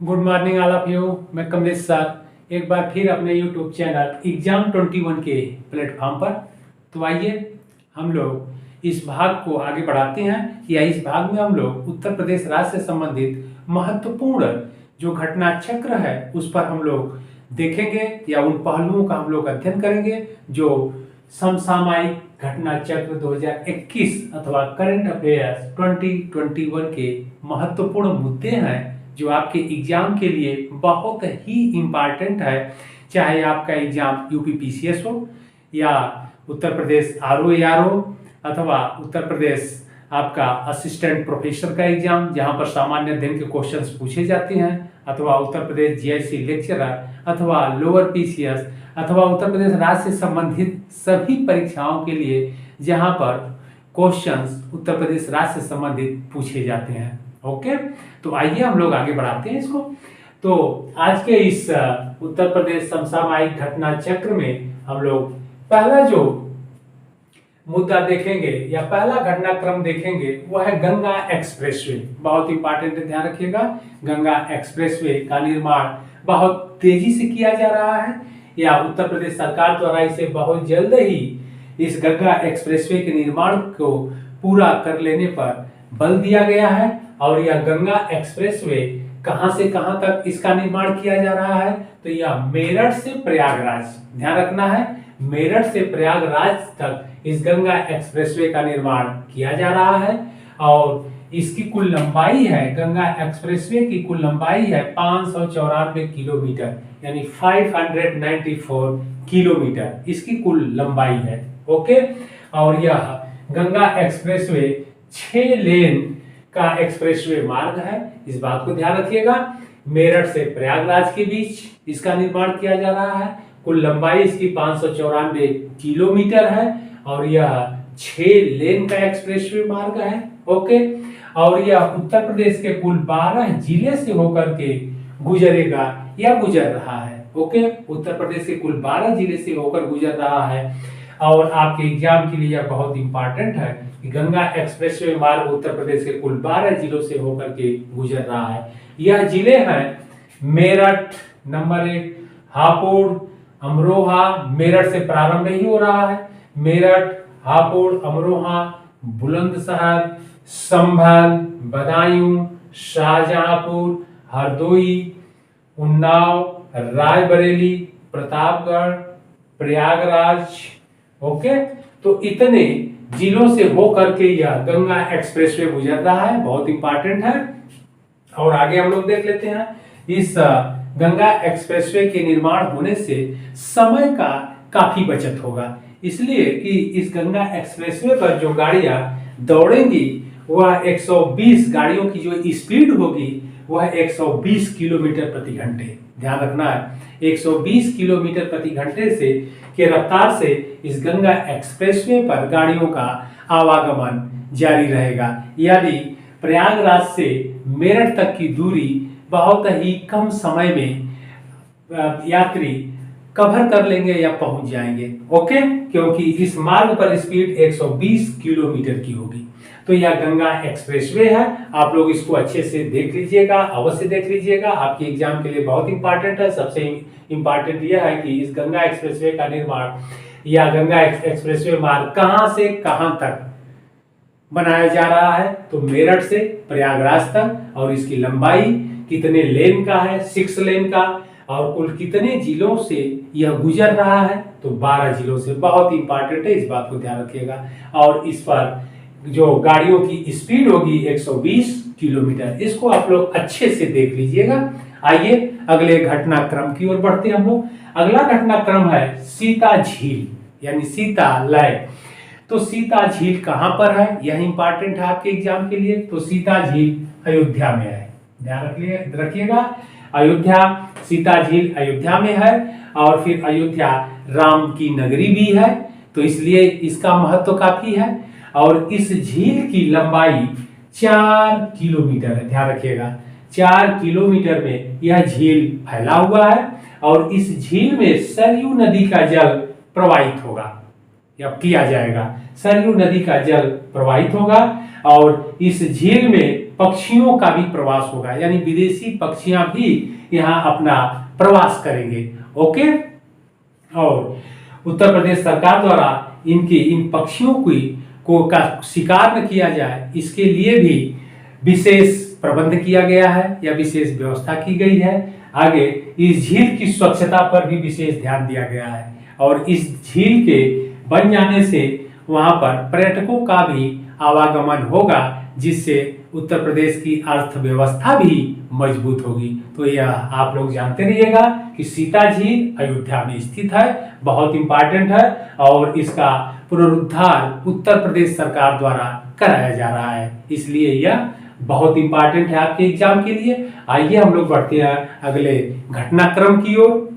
Good morning all of you. मैं Kamlesh sir एक बार फिर अपने यूट्यूब चैनल एग्जाम 21 के प्लेटफॉर्म पर। तो आइए हम लोग इस भाग को आगे बढ़ाते हैं या इस भाग में हम लोग उत्तर प्रदेश राज्य से संबंधित महत्वपूर्ण जो घटना चक्र है उस पर हम लोग देखेंगे या उन पहलुओं का हम लोग अध्ययन करेंगे जो समसामयिक घटना चक्र 2021 अथवा करंट अफेयर्स 2021 के महत्वपूर्ण मुद्दे हैं जो आपके एग्जाम के लिए बहुत ही इम्पॉर्टेंट है। चाहे आपका एग्जाम यूपीपीसीएस हो या उत्तर प्रदेश आरओ एआरओ अथवा उत्तर प्रदेश आपका असिस्टेंट प्रोफेसर का एग्जाम जहां पर सामान्य अध्ययन के क्वेश्चंस पूछे जाते हैं, अथवा उत्तर प्रदेश जीआईसी लेक्चरर अथवा लोअर पीसीएस अथवा उत्तर प्रदेश राज्य से संबंधित सभी परीक्षाओं के लिए जहां पर क्वेश्चंस उत्तर प्रदेश राज्य से संबंधित पूछे जाते हैं। ओके, तो आइए हम लोग आगे बढ़ाते हैं इसको। तो आज के इस उत्तर प्रदेश समसामयिक घटना चक्र में हम लोग पहला जो मुद्दा देखेंगे या पहला घटनाक्रम देखेंगे वो है गंगा एक्सप्रेसवे। बहुत इंपॉर्टेंट है, ध्यान रखिएगा। गंगा एक्सप्रेसवे का निर्माण बहुत तेजी से किया जा रहा है या उत्तर प्रदेश सरकार द्वारा इसे बहुत जल्द ही इस गंगा एक्सप्रेसवे के निर्माण को पूरा कर लेने पर बल दिया गया है। और यह गंगा एक्सप्रेसवे कहां से कहां तक इसका निर्माण किया जा रहा है, तो यह मेरठ से प्रयागराज, ध्यान रखना है, मेरठ से प्रयागराज तक इस गंगा एक्सप्रेसवे का निर्माण किया जा रहा है। और इसकी कुल लंबाई है, गंगा एक्सप्रेसवे की कुल लंबाई है 594 किलोमीटर यानी 594 किलोमीटर इसकी कुल लंबाई है। ओके, और यह गंगा एक्सप्रेसवे 6 लेन का एक्सप्रेसवे मार्ग है, इस बात को ध्यान रखिएगा। मेरठ से प्रयागराज के बीच इसका निर्माण किया जा रहा है। कुल लंबाई इसकी 594 किलोमीटर है और यह 6 लेन का एक्सप्रेसवे मार्ग है। ओके, और यह उत्तर प्रदेश के कुल 12 जिले से होकर के गुजरेगा या गुजर रहा है। ओके, उत्तर प्रदेश के कुल 12 जिले से होकर गुजर रहा है। और आपके एग्जाम के लिए यह बहुत इंपॉर्टेंट है कि गंगा एक्सप्रेसवे मार्ग उत्तर प्रदेश के कुल 12 जिलों से होकर के गुजर रहा है। यह जिले हैं मेरठ नंबर 1, हापुड़, अमरोहा, मेरठ से प्रारंभ ही हो रहा है। मेरठ, हापुड़, अमरोहा, बुलंदशहर, संभल, बदायूं, शाहजहांपुर, हरदोई, उन्नाव, रायबरेली, प्रतापगढ़, प्रयागराज। ओके, तो इतने जिलों से होकर के यह गंगा एक्सप्रेसवे गुजर रहा है, बहुत इंपॉर्टेंट है। और आगे हम लोग देख लेते हैं। इस गंगा एक्सप्रेसवे के निर्माण होने से समय का काफी बचत होगा, इसलिए कि इस गंगा एक्सप्रेसवे पर जो गाड़ियां दौड़ेंगी वह 120 गाड़ियों की जो स्पीड होगी वह 120 किलोमीटर प्रति घंटे, ध्यान रखना है, 120 किलोमीटर प्रति घंटे से के रफ्तार से इस गंगा एक्सप्रेसवे पर गाड़ियों का आवागमन जारी रहेगा। यानी प्रयागराज से मेरठ तक की दूरी बहुत ही कम समय में यात्री कवर कर लेंगे या पहुंच जाएंगे। ओके, क्योंकि इस मार्ग पर स्पीड 120 किलोमीटर की होगी। तो यह गंगा एक्सप्रेसवे है, आप लोग इसको अच्छे से देख लीजिएगा, अवश्य देख लीजिएगा, आपके एग्जाम के लिए बहुत इंपॉर्टेंट है। सबसे इंपॉर्टेंट यह है कि इस गंगा एक्सप्रेसवे का निर्माण या गंगा एक्सप्रेसवे मार्ग कहां से कहां तक बनाया जा रहा है, तो मेरठ से प्रयागराज तक। और इसकी लंबाई कितने लेन का है, 6 लेन का। और कुल कितने जिलों से यह गुजर रहा है, तो 12 जिलों से, बहुत इंपॉर्टेंट है, इस बात को ध्यान रखिएगा। और इस पर जो गाड़ियों की स्पीड होगी 120 किलोमीटर, इसको आप लोग अच्छे से देख लीजिएगा। आइए अगले घटनाक्रम की ओर बढ़ते हैं हम लोग। अगला घटनाक्रम है सीता झील यानी सीता लय। तो सीता झील कहां पर है, यह इंपॉर्टेंट है आपके एग्जाम के लिए। तो सीता झील अयोध्या में है, ध्यान रखिएगा। अयोध्या, सीता झील अयोध्या में है। और फिर अयोध्या राम की नगरी भी है, तो इसलिए इसका महत्व काफी है। और इस झील की लंबाई 4 किलोमीटर है, ध्यान रखिएगा, 4 किलोमीटर में यह झील फैला हुआ है। और इस झील में सरयू नदी का जल प्रवाहित होगा या किया जाएगा, सरयू नदी का जल प्रवाहित होगा। और इस झील में पक्षियों का भी प्रवास होगा, यानी विदेशी पक्षियां भी यहाँ अपना प्रवास करेंगे। ओके। और उत्तर प्रदेश सरकार द्वारा इन पक्षियों का शिकार न किया जाए, इसके लिए भी विशेष प्रबंध किया गया है या विशेष व्यवस्था की गई है। आगे इस झील की स्वच्छता पर भी विशेष ध्यान दिया गया है और इस झील के बन जाने से वहां पर पर्यटकों का भी आवागमन होगा, जिससे उत्तर प्रदेश की अर्थव्यवस्था भी मजबूत होगी। तो यह आप लोग जानते रहिएगा कि सीता झील अयोध्या में स्थित है, बहुत इंपॉर्टेंट है और इसका पुनरुद्धार उत्तर प्रदेश सरकार द्वारा कराया जा रहा है, इसलिए यह बहुत इंपॉर्टेंट है आपके एग्जाम के लिए। आइए हम लोग बढ़ते हैं अगले घटनाक्रम की ओर।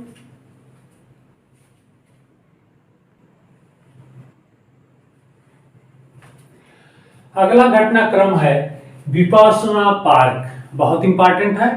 अगला घटनाक्रम है विपासना पार्क, बहुत इंपॉर्टेंट है।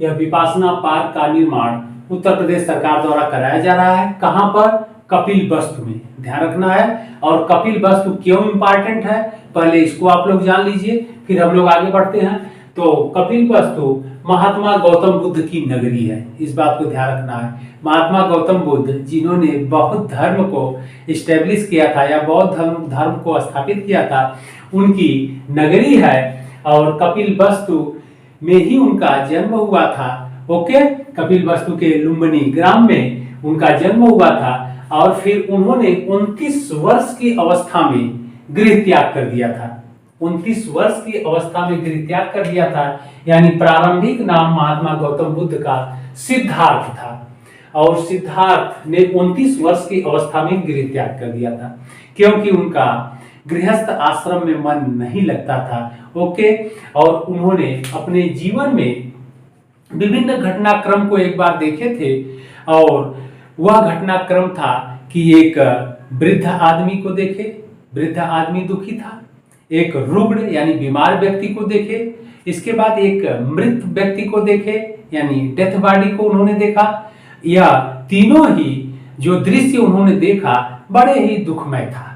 यह विपासना पार्क का निर्माण उत्तर प्रदेश सरकार द्वारा कराया जा रहा है। कहां पर? कपिलवस्तु में, ध्यान रखना है। और कपिलवस्तु क्यों इंपॉर्टेंट है, पहले इसको आप लोग जान लीजिए, फिर हम लोग आगे बढ़ते हैं। तो कपिलवस्तु महात्मा गौतम बुद्ध की नगरी है, इस बात को ध्यान रखना है। महात्मा गौतम बुद्ध जिन्होंने बौद्ध धर्म को इस्टेब्लिश किया था या बौद्ध धर्म को स्थापित किया था, उनकी नगरी है और कपिलवस्तु में ही उनका जन्म हुआ था। ओके। कपिलवस्तु के लुम्बिनी ग्राम में उनका जन्म हुआ था और फिर उन्होंने 29 वर्ष की अवस्था में गृह त्याग कर दिया था। 29 वर्ष की अवस्था में गृह त्याग कर दिया था, यानी प्रारंभिक नाम महात्मा गौतम बुद्ध का सिद्धार्थ था और सिद्धार्थ ने 29 वर्ष की अवस्था में गृह त्याग कर दिया था, क्योंकि उनका गृहस्थ आश्रम में मन नहीं लगता था। ओके। और उन्होंने अपने जीवन में विभिन्न घटनाक्रम को एक बार देखे थे और वह घटनाक्रम था कि एक वृद्ध आदमी को देखे, वृद्ध आदमी दुखी था, एक रुग्ण यानी बीमार व्यक्ति को देखे, इसके बाद एक मृत व्यक्ति को देखे यानी डेथ बॉडी को उन्होंने देखा। यह तीनों ही जो दृश्य उन्होंने देखा बड़े ही दुखमय था,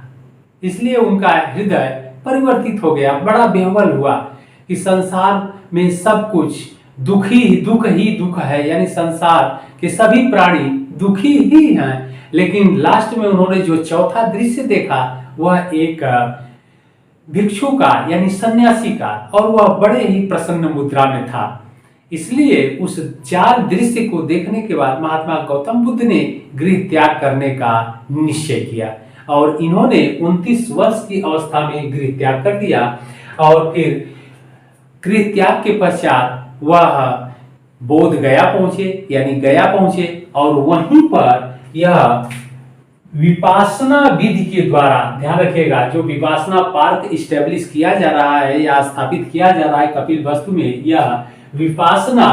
इसलिए उनका हृदय परिवर्तित हो गया, बड़ा बेहवल हुआ कि संसार में सब कुछ दुख ही दुख है, यानी संसार के सभी प्राणी दुखी ही हैं। लेकिन लास्ट में उन्होंने जो चौथा दृश्य देखा वह एक भिक्षु का यानी सन्यासी का, और वह बड़े ही प्रसन्न मुद्रा में था। इसलिए उस 4 दृश्य को देखने के बाद महात्मा गौतम बुद्ध ने गृह त्याग करने का निश्चय किया और इन्होंने 29 वर्ष की अवस्था में गृह त्याग कर दिया। और फिर गृह त्याग के पश्चात वह बोध गया पहुंचे, यानी गया पहुंचे और वहीं पर यह विपासना विधि के द्वारा, ध्यान रखिएगा, जो विपासना पार्क इस्टेब्लिश किया जा रहा है या स्थापित किया जा रहा है कपिलवस्तु में, यह विपासना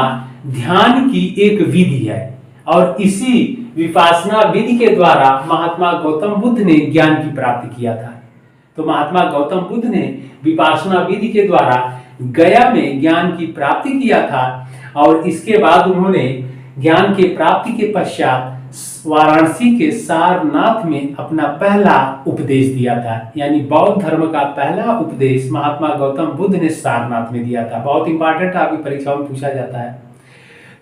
ध्यान की एक विधि है और इसी विपासना विधि के द्वारा महात्मा गौतम बुद्ध ने ज्ञान की प्राप्ति किया था। तो महात्मा गौतम बुद्ध ने विपासना विधि के द्वारा गया में ज्ञान की प्राप्ति किया था और इसके बाद उन्होंने ज्ञान के प्राप्ति के पश्चात वाराणसी के सारनाथ में अपना पहला उपदेश दिया था, यानी बौद्ध धर्म का पहला उपदेश महात्मा गौतम बुद्ध ने सारनाथ में दिया था। बहुत इंपॉर्टेंट है, आपकी परीक्षाओं में पूछा जाता है।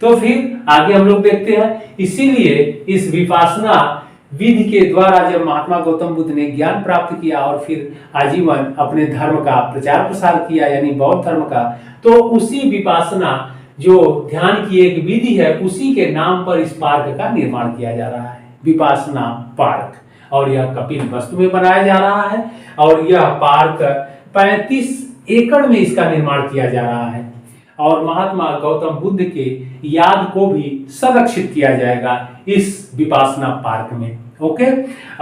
तो फिर आगे हम लोग देखते हैं, इसीलिए इस विपासना विधि के द्वारा जब महात्मा गौतम बुद्ध ने ज्ञान प्राप्त किया और फिर आजीवन अपने धर्म का प्रचार प्रसार किया यानी बौद्ध धर्म का, तो उसी विपासना जो ध्यान की एक विधि है उसी के नाम पर इस पार्क का निर्माण किया जा रहा है, विपासना पार्क, और यह कपिलवस्तु में बनाया जा रहा है और यह पार्क 35 एकड़ में इसका निर्माण किया जा रहा है और महात्मा गौतम बुद्ध के याद को भी संरक्षित किया जाएगा इस विपासना पार्क में। ओके।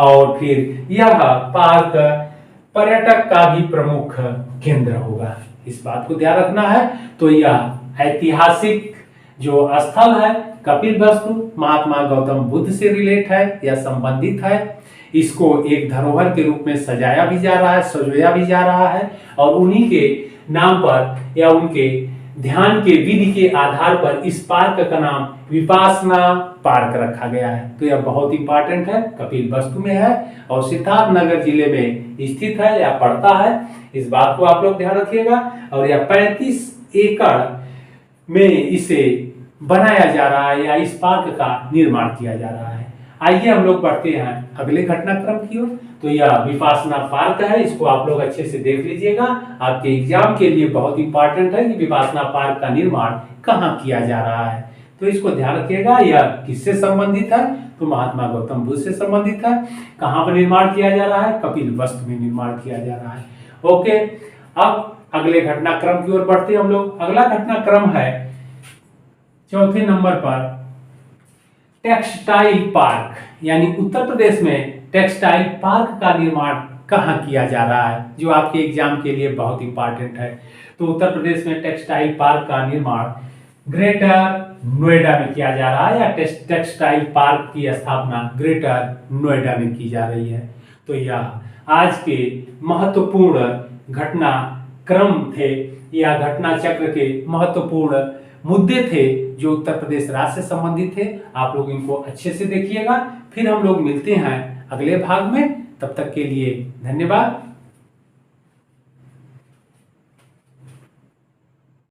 और फिर यह पार्क पर्यटक का भी प्रमुख केंद्र होगा, इस बात को ध्यान रखना है। तो यह ऐतिहासिक जो स्थल है कपिलवस्तु महात्मा गौतम बुद्ध से रिलेट है या संबंधित है। इसको एक धरोहर के रूप में सजाया भी जा रहा है, सजोया भी जा रहा है और उन्हीं के नाम पर या उनके ध्यान के विधि के आधार पर इस पार्क का नाम विपासना पार्क रखा गया है। तो यह बहुत इंपॉर्टेंट है, कपिलवस्तु में है और सिद्धार्थनगर जिले में स्थित है या पड़ता है। इस बात को आप लोग ध्यान रखिएगा। और यह 35 एकड़ में इसे बनाया जा रहा है या इस पार्क का निर्माण किया जा रहा है। आइए हम लोग बढ़ते हैं अगले घटनाक्रम की ओर। तो यह विपासना पार्क है, इसको आप लोग अच्छे से देख लीजिएगा। आपके एग्जाम के लिए बहुत इंपॉर्टेंट है कि विपासना पार्क का निर्माण कहाँ किया जा रहा है। तो इसको ध्यान रखिएगा। यह किससे संबंधित है? तो महात्मा गौतम बुद्ध से संबंधित है। कहाँ पर निर्माण किया जा रहा है? कपिलवस्तु में निर्माण किया जा रहा है। ओके, अब अगले घटनाक्रम की ओर बढ़ते हैं हम लोग। अगला घटनाक्रम है चौथे नंबर पर टेक्सटाइल पार्क, यानी उत्तर प्रदेश में टेक्सटाइल पार्क का निर्माण कहाँ किया जा रहा है, जो आपके एग्जाम के लिए बहुत इंपॉर्टेंट है। तो उत्तर प्रदेश में टेक्सटाइल पार्क का निर्माण ग्रेटर नोएडा में किया जा रहा है या टेक्सटाइल पार्क की स्थापना ग्रेटर नोएडा में की जा रही है। तो यह आज के महत्वपूर्ण घटनाक्रम थे या घटना चक्र के महत्वपूर्ण मुद्दे थे जो उत्तर प्रदेश राज्य से संबंधित थे। आप लोग इनको अच्छे से देखिएगा। फिर हम लोग मिलते हैं अगले भाग में। तब तक के लिए धन्यवाद।